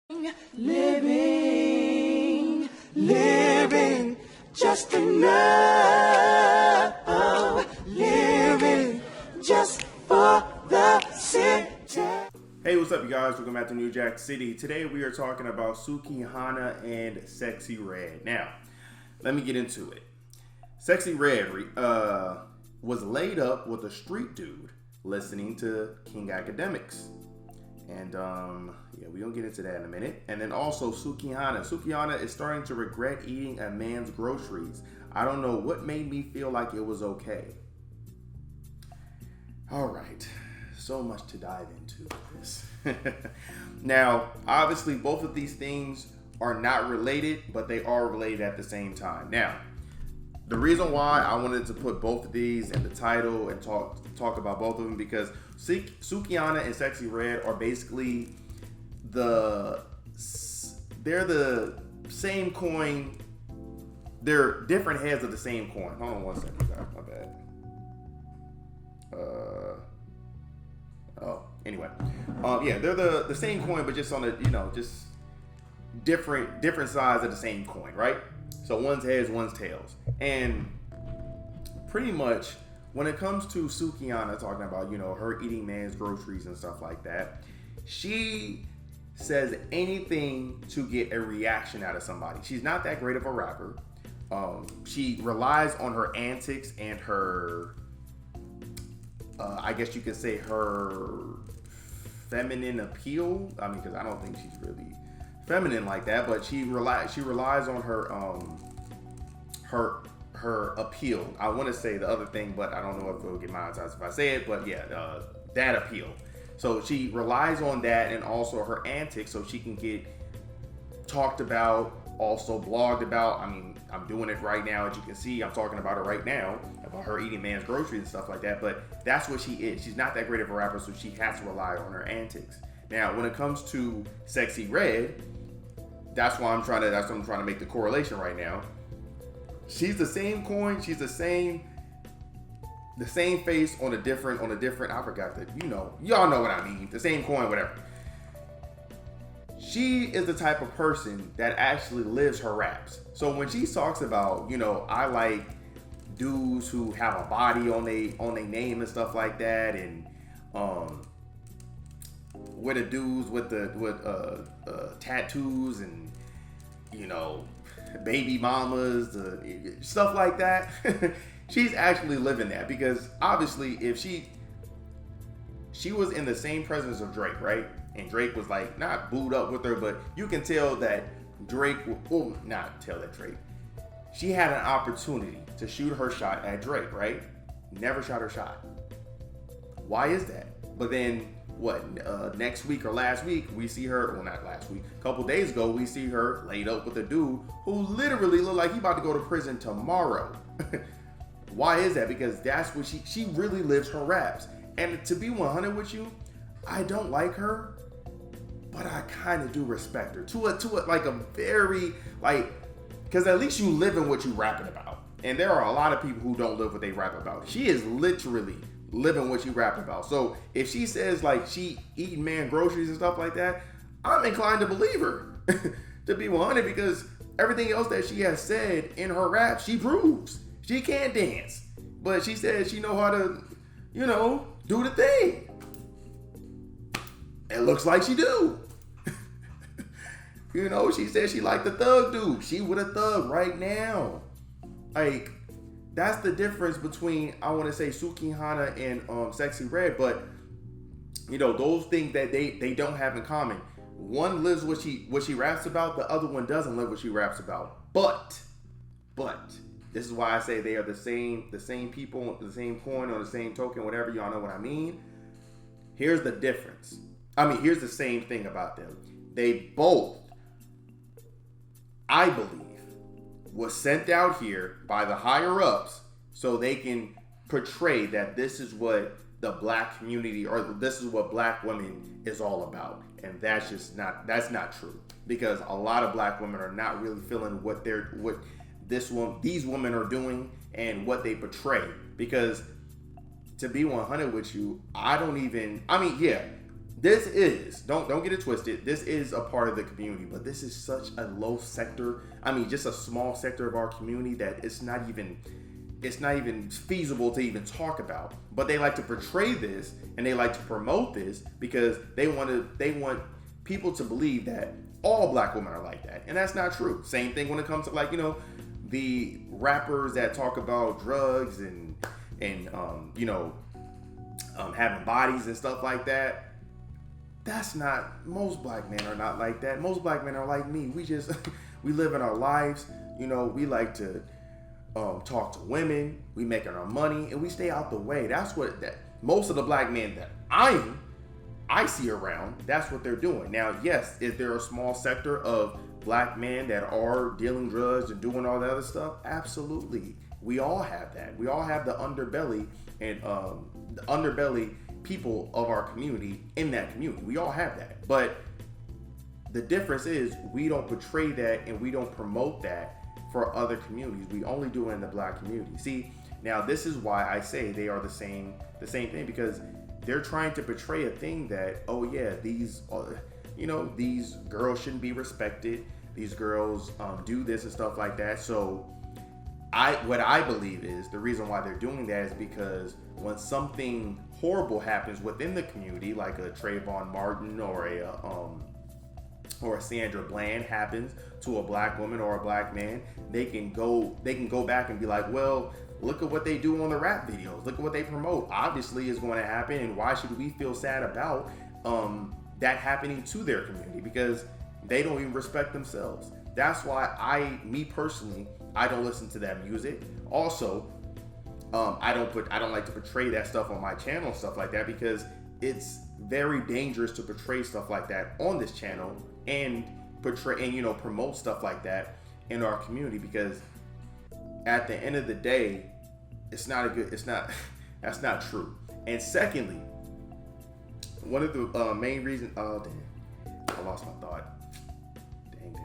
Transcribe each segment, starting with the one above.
Living just enough, living just for the city. Hey, what's up, you guys? Welcome back to New Jack City. Today we are talking about Sukihana and Sexyy Red. Now, let me get into it. Sexyy Red was laid up with a street dude listening to King Academics. And yeah, we're gonna get into that in a minute. And then also Sukihana. Sukihana is starting to regret eating a man's groceries. I don't know what made me feel like it was okay. All right, so much to dive into this. Now, obviously, both of these things are not related, but they are related at the same time. Now, the reason why I wanted to put both of these in the title and talk about both of them, because Sukihana and Sexyy Red are basically they're the same coin. They're different heads of the same coin. Hold on one second, guys. My bad. Anyway. Yeah, they're the same coin, but just on a, just different sides of the same coin, right? So one's heads, one's tails. And pretty much when it comes to Sukihana talking about, her eating man's groceries and stuff like that, she says anything to get a reaction out of somebody. She's not that great of a rapper. She relies on her antics and her, I guess you could say, her feminine appeal. I mean, because I don't think she's really feminine like that, but she relies on her her appeal. I want to say the other thing, but I don't know if it'll get monetized if I say it. But yeah, that appeal. So she relies on that and also her antics, so she can get talked about, also blogged about. I mean, I'm doing it right now, as you can see. I'm talking about it right now, about her eating man's groceries and stuff like that. But that's what she is. She's not that great of a rapper, so she has to rely on her antics. Now, when it comes to Sexyy Red, that's what I'm trying to make the correlation right now. She's the same coin. She's the same face on a different. I forgot that. Y'all know what I mean. The same coin, whatever. She is the type of person that actually lives her raps. So when she talks about, I like dudes who have a body on they name and stuff like that, and with the dudes with tattoos and baby mamas, stuff like that. She's actually living that, because obviously if she was in the same presence of Drake, right? And Drake was like not booed up with her, but you can tell that she had an opportunity to shoot her shot at Drake, right? Never shot her shot. Why is that? But then next week or last week, we see her, well, not last week, a couple days ago, we see her laid up with a dude who literally looked like he about to go to prison tomorrow. Why is that? Because that's what she really lives her raps. And to be 100 with you, I don't like her, but I kind of do respect her to a very, because at least you live in what you rapping about. And there are a lot of people who don't live what they rap about. She is literally living what she rapping about. So if she says she eating man groceries and stuff like that, I'm inclined to believe her. To be 100, because everything else that she has said in her rap, she proves. She can't dance, but she says she know how to, do the thing. It looks like she do. She said she like the thug dude. She with a thug right now. That's the difference between, I want to say, Sukihana and Sexyy Red. But those things that they don't have in common. One lives what she raps about. The other one doesn't live what she raps about. But this is why I say they are the same people, the same coin, or the same token, whatever. Y'all know what I mean. Here's the difference. Here's the same thing about them. They both, I believe, was sent out here by the higher ups so they can portray that this is what the black community, or this is what black women is all about. And that's not true, because a lot of black women are not really feeling what these women are doing and what they portray. Because to be 100 with you, this is, don't get it twisted, this is a part of the community, but this is such a low sector. I mean, just a small sector of our community that it's not even feasible to even talk about. But they like to portray this and they like to promote this because they want people to believe that all black women are like that. And that's not true. Same thing when it comes to, like, you know, the rappers that talk about drugs and having bodies and stuff like that. That's not, most black men are not like that. Most black men are like me. We live in our lives. You know, we like to talk to women. We making our money and we stay out the way. That's what most of the black men that I see around, that's what they're doing. Now, yes, is there a small sector of black men that are dealing drugs and doing all that other stuff? Absolutely. We all have that. We all have the underbelly and the underbelly people of our community in that community. We all have that. But the difference is we don't portray that and we don't promote that for other communities. We only do it in the black community. See, now this is why I say they are the same thing, because they're trying to portray a thing that, oh yeah, these girls shouldn't be respected. These girls do this and stuff like that. So what I believe is the reason why they're doing that is because when something horrible happens within the community, like a Trayvon Martin or a Sandra Bland happens to a black woman or a black man, they can go back and be like, well, look at what they do on the rap videos. Look at what they promote. Obviously, it's going to happen, and why should we feel sad about that happening to their community? Because they don't even respect themselves. That's why me personally, I don't listen to that music. Also, I don't like to portray that stuff on my channel and stuff like that, because it's very dangerous to portray stuff like that on this channel and promote stuff like that in our community, because at the end of the day, that's not true. And secondly, one of the main reasons, oh damn, I lost my thought. Dang.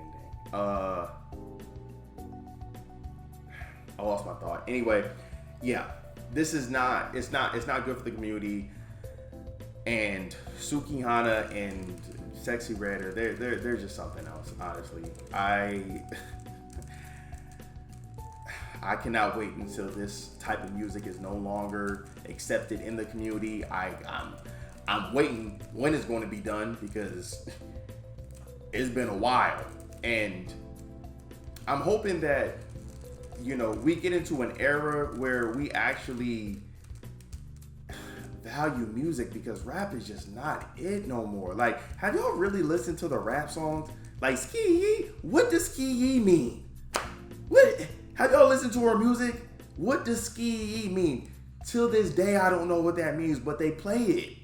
I lost my thought. Anyway, yeah, it's not good for the community. And Sukihana and Sexyy Red, they're just something else, honestly. I cannot wait until this type of music is no longer accepted in the community. I'm waiting when it's going to be done, because it's been a while. And I'm hoping that, we get into an era where we actually value music, because rap is just not it no more. Like, have y'all really listened to the rap songs? Like, Sexyy, what does Sexyy mean? What? Have y'all listened to her music? What does Sexyy mean? Till this day, I don't know what that means, but they play it.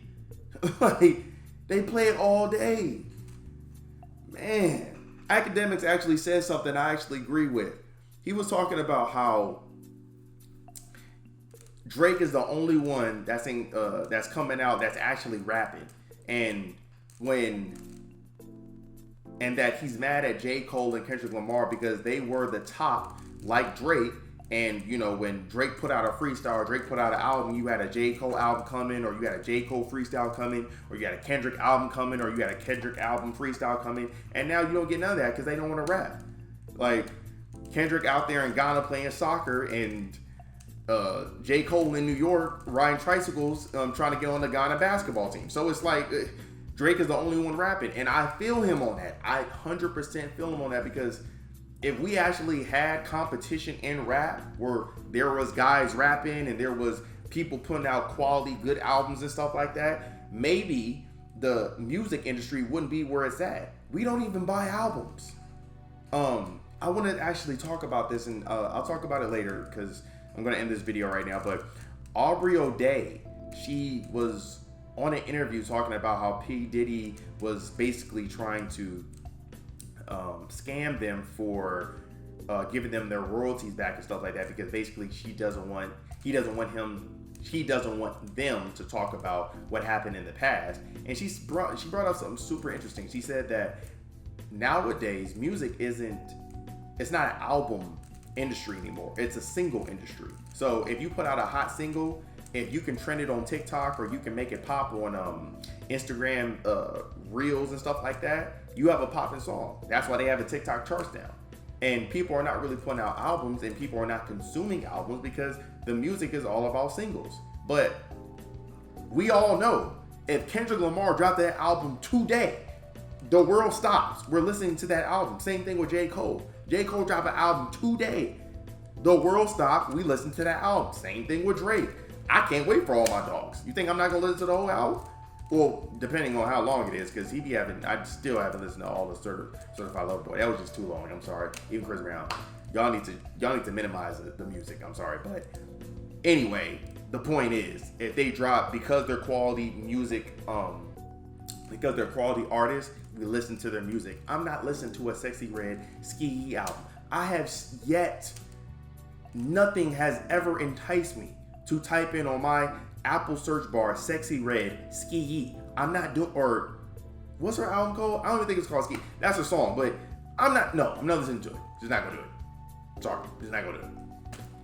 Like, they play it all day. Man, Academics actually said something I actually agree with. He was talking about how Drake is the only one that's coming out that's actually rapping, and that he's mad at J. Cole and Kendrick Lamar because they were the top like Drake. And when Drake put out a freestyle, or Drake put out an album, you had a J. Cole album coming, or you had a J. Cole freestyle coming, or you had a Kendrick album coming, or you had a Kendrick album freestyle coming, and now you don't get none of that because they don't want to rap. Like, Kendrick out there in Ghana playing soccer, and J. Cole in New York riding tricycles, trying to get on the Ghana basketball team. So it's like Drake is the only one rapping, and I feel him on that. I 100% feel him on that, because if we actually had competition in rap where there was guys rapping and there was people putting out quality, good albums and stuff like that, maybe the music industry wouldn't be where it's at. We don't even buy albums. I want to actually talk about this, and I'll talk about it later because I'm going to end this video right now. But Aubrey O'Day, she was on an interview talking about how P. Diddy was basically trying to scam them for giving them their royalties back and stuff like that, because basically he doesn't want them to talk about what happened in the past. And she brought up something super interesting. She said that nowadays music it's not an album industry anymore. It's a single industry. So if you put out a hot single, if you can trend it on TikTok, or you can make it pop on Instagram reels and stuff like that, you have a popping song. That's why they have the TikTok charts down. And people are not really putting out albums, and people are not consuming albums because the music is all about singles. But we all know if Kendrick Lamar dropped that album today, the world stops. We're listening to that album. Same thing with J. Cole. J. Cole dropped an album today. The world stopped. We listen to that album. Same thing with Drake. I can't wait for All My Dogs. You think I'm not going to listen to the whole album? Well, depending on how long it is, because I still haven't listened to all the Certified Lover Boy. That was just too long. I'm sorry. Even Chris Brown. Y'all need to minimize the music. I'm sorry. But anyway, the point is, if they drop, because they're quality music, because they're quality artists, we listen to their music. I'm not listening to a Sexyy Red Sukihana album. I have yet, nothing has ever enticed me to type in on my Apple search bar Sexyy Red Sukihana. I'm not doing, or what's her album called? I don't even think it's called Sukihana. That's her song, but I'm not listening to it. Just not gonna do it. Sorry, just not gonna do it.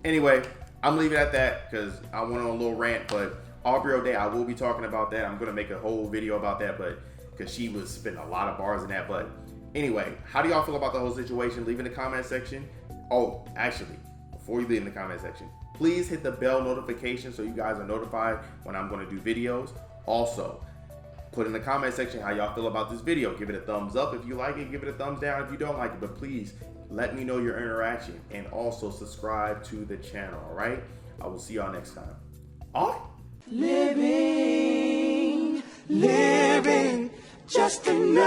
Anyway, I'm leaving it at that because I went on a little rant, but Aubrey O'Day, I will be talking about that. I'm gonna make a whole video about that, but because she was spitting a lot of bars in that. But anyway, how do y'all feel about the whole situation? Leave in the comment section. Oh, actually, before you leave in the comment section, please hit the bell notification so you guys are notified when I'm going to do videos. Also, put in the comment section how y'all feel about this video. Give it a thumbs up if you like it. Give it a thumbs down if you don't like it. But please let me know your interaction, and also subscribe to the channel. All right? I will see y'all next time. All right. Living just enough.